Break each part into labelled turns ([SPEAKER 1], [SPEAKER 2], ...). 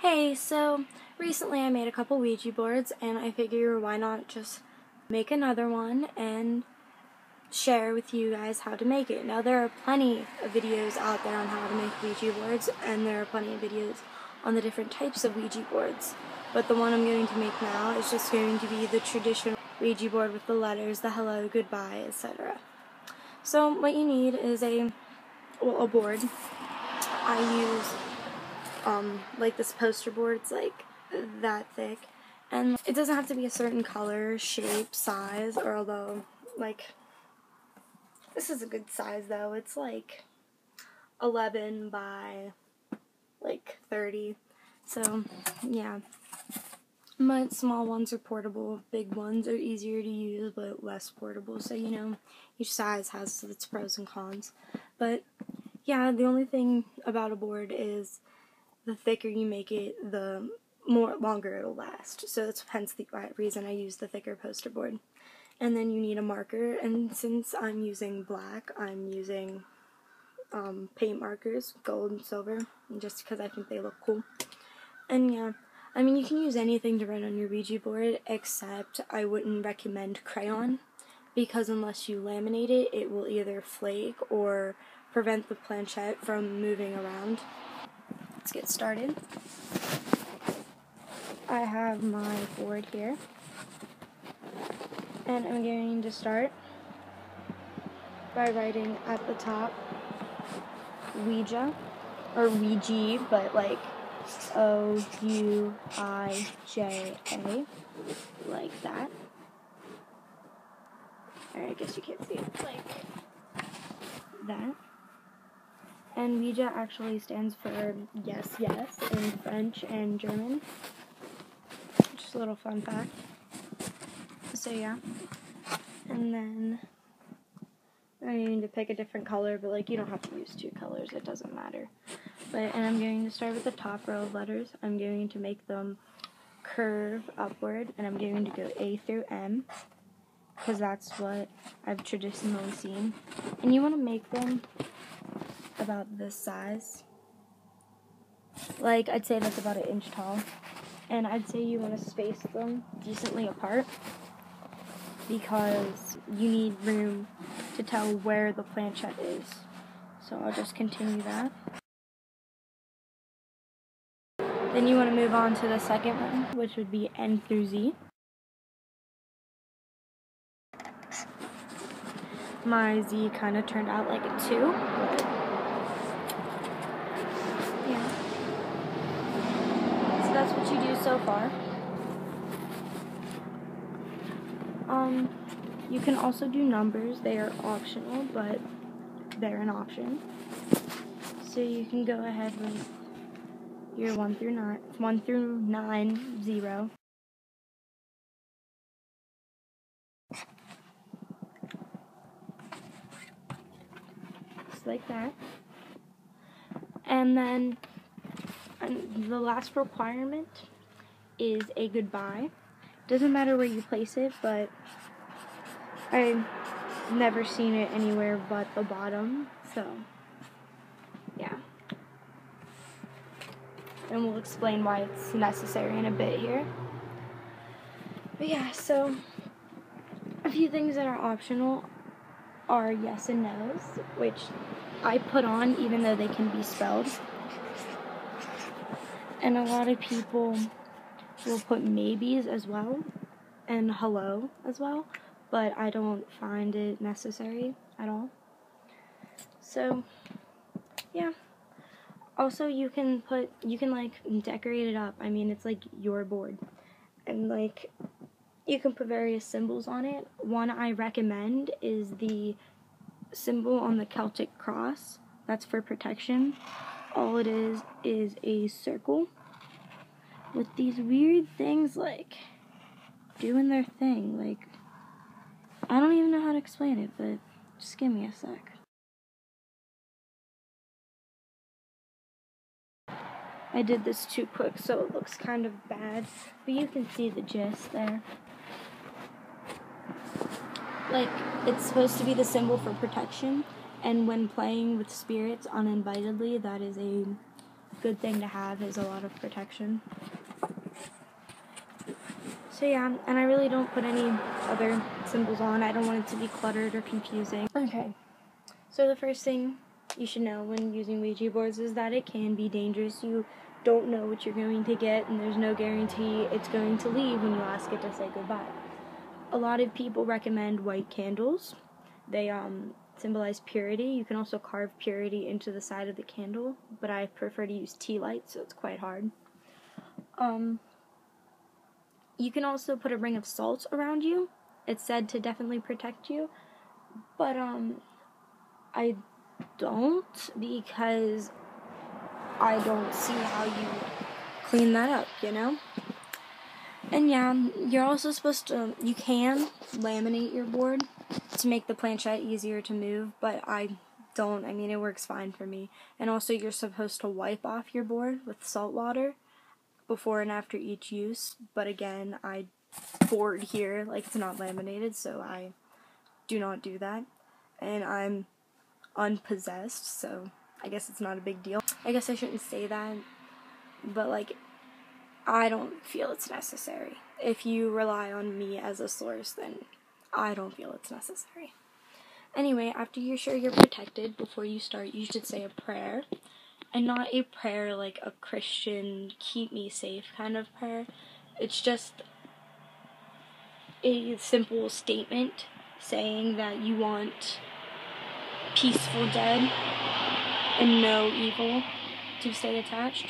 [SPEAKER 1] Hey, so recently I made a couple Ouija boards and I figure why not just make another one and share with you guys how to make it. Now there are plenty of videos out there on how to make Ouija boards, and there are plenty of videos on the different types of Ouija boards. But the one I'm going to make now is just going to be the traditional Ouija board with the letters, the hello, goodbye, etc. So what you need is a board. I use like this poster board. It's like that thick, and it doesn't have to be a certain color, shape, size, or although like this is a good size though. It's like 11 by like 30, so yeah. But small ones are portable, big ones are easier to use but less portable, so you know, each size has its pros and cons. But yeah, the only thing about a board is the thicker you make it, the longer it'll last. So that's hence the reason I use the thicker poster board. And then you need a marker, and since I'm using black, I'm using paint markers, gold and silver, just because I think they look cool. And yeah, I mean, you can use anything to write on your Ouija board, except I wouldn't recommend crayon, because unless you laminate it, it will either flake or prevent the planchette from moving around. Let's get started. I have my board here, and I'm going to start by writing at the top Ouija, or Ouija, but like O-U-I-J-A, like that. Or I guess you can't see it, like that. And Ouija actually stands for yes, yes in French and German. Just a little fun fact. So yeah. And then I'm going to pick a different color, but like you don't have to use two colors, it doesn't matter. And I'm going to start with the top row of letters. I'm going to make them curve upward, and I'm going to go A through M, because that's what I've traditionally seen. And you want to make them about this size. Like, I'd say that's about 1 inch tall. And I'd say you want to space them decently apart, because you need room to tell where the planchette is. So I'll just continue that. Then you want to move on to the second one, which would be N through Z. My Z kind of turned out like a 2, but yeah. So that's what you do so far. You can also do numbers. They are optional, but they're an option. So you can go ahead with your 1 through 9, 0. Just like that. And then the last requirement is a goodbye. Doesn't matter where you place it, but I've never seen it anywhere but the bottom, so yeah. And we'll explain why it's necessary in a bit here. But yeah, so a few things that are optional are yes and no's, which I put on even though they can be spelled. And a lot of people will put maybes as well, and hello as well, but I don't find it necessary at all. So yeah. Also, you can like decorate it up. I mean, it's like your board, and like you can put various symbols on it. One I recommend is the symbol on the Celtic cross. That's for protection. All it is a circle with these weird things like doing their thing. Like, I don't even know how to explain it, but just give me a sec. I did this too quick, so it looks kind of bad, but you can see the gist there. Like, it's supposed to be the symbol for protection, and when playing with spirits uninvitedly, that is a good thing to have, is a lot of protection. So yeah, and I really don't put any other symbols on. I don't want it to be cluttered or confusing. Okay, so the first thing you should know when using Ouija boards is that it can be dangerous. You don't know what you're going to get, and there's no guarantee it's going to leave when you ask it to say goodbye. A lot of people recommend white candles. They symbolize purity. You can also carve purity into the side of the candle, but I prefer to use tea light, so it's quite hard. You can also put a ring of salt around you. It's said to definitely protect you, but I don't, because I don't see how you clean that up, you know? And yeah, you're also supposed to, you can laminate your board to make the planchette easier to move, but I don't. I mean, it works fine for me. And also, you're supposed to wipe off your board with salt water before and after each use, but again, I board here, like, it's not laminated, so I do not do that. And I'm unpossessed, so I guess it's not a big deal. I guess I shouldn't say that, but like, I don't feel it's necessary. If you rely on me as a source, then I don't feel it's necessary. Anyway, after you're sure you're protected, before you start, you should say a prayer. And not a prayer like a Christian keep me safe kind of prayer. It's just a simple statement saying that you want peaceful dead and no evil to stay attached.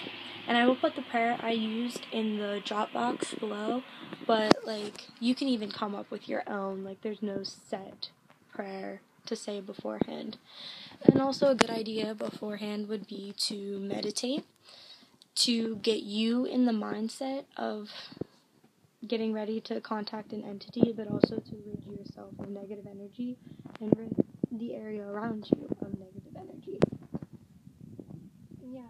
[SPEAKER 1] And I will put the prayer I used in the drop box below, but like, you can even come up with your own. Like, there's no set prayer to say beforehand. And also a good idea beforehand would be to meditate, to get you in the mindset of getting ready to contact an entity, but also to rid yourself of negative energy and rid the area around you of negative energy. Yeah.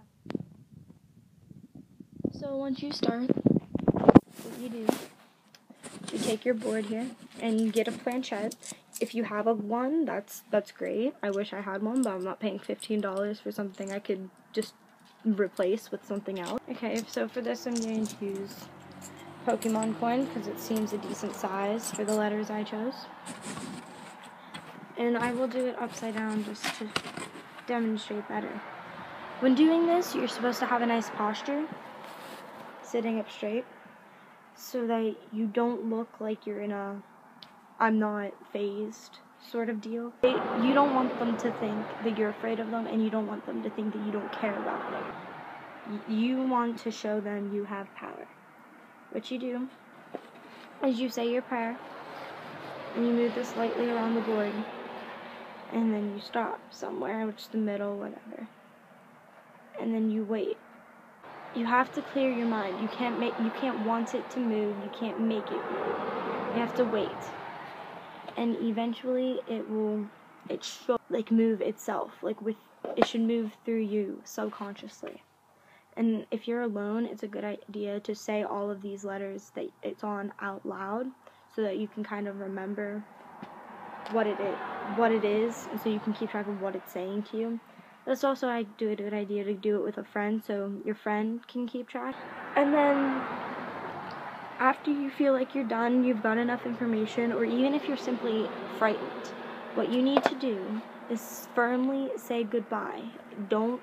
[SPEAKER 1] So once you start, what you do, you take your board here and you get a planchette. If you have one, that's great. I wish I had one, but I'm not paying $15 for something I could just replace with something else. Okay, so for this I'm going to use Pokemon coin because it seems a decent size for the letters I chose. And I will do it upside down just to demonstrate better. When doing this, you're supposed to have a nice posture, sitting up straight, so that you don't look like you're in a I'm not phased sort of deal. You don't want them to think that you're afraid of them, and you don't want them to think that you don't care about them. You want to show them you have power. What you do is you say your prayer, and you move this lightly around the board, and then you stop somewhere, which is the middle, whatever. And then you wait. You have to clear your mind. You can't want it to move. You can't make it move. You have to wait. And eventually it should like move itself. It should move through you subconsciously. And if you're alone, it's a good idea to say all of these letters that it's on out loud, so that you can kind of remember what it is, and so you can keep track of what it's saying to you. That's also a good idea to do it with a friend, so your friend can keep track. And then after you feel like you're done, you've got enough information, or even if you're simply frightened, what you need to do is firmly say goodbye. Don't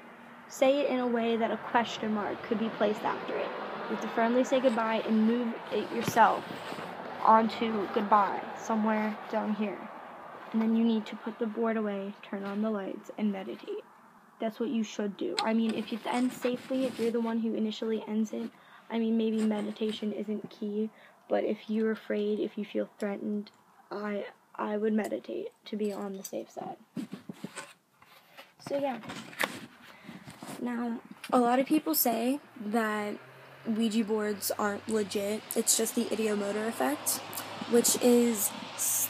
[SPEAKER 1] say it in a way that a question mark could be placed after it. You have to firmly say goodbye and move it yourself onto goodbye, somewhere down here. And then you need to put the board away, turn on the lights, and meditate. That's what you should do. I mean, if it ends safely, if you're the one who initially ends it, I mean, maybe meditation isn't key, but if you're afraid, if you feel threatened, I would meditate to be on the safe side. So yeah. Now, a lot of people say that Ouija boards aren't legit. It's just the ideomotor effect, which is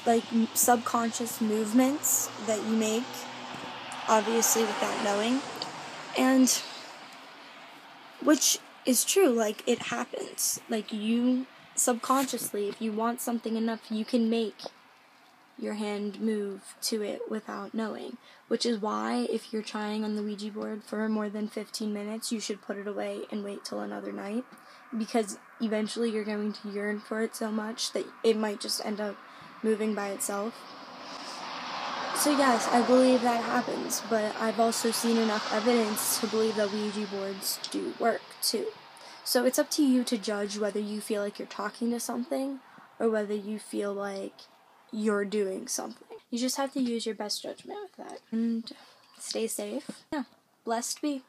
[SPEAKER 1] like subconscious movements that you make, obviously without knowing, and which is true. Like, it happens. Like, you subconsciously, if you want something enough, you can make your hand move to it without knowing. Which is why, if you're trying on the Ouija board for more than 15 minutes, you should put it away and wait till another night. Because eventually you're going to yearn for it so much that it might just end up moving by itself. So yes, I believe that happens, but I've also seen enough evidence to believe that Ouija boards do work too. So it's up to you to judge whether you feel like you're talking to something or whether you feel like you're doing something. You just have to use your best judgment with that. And stay safe. Yeah. Blessed be.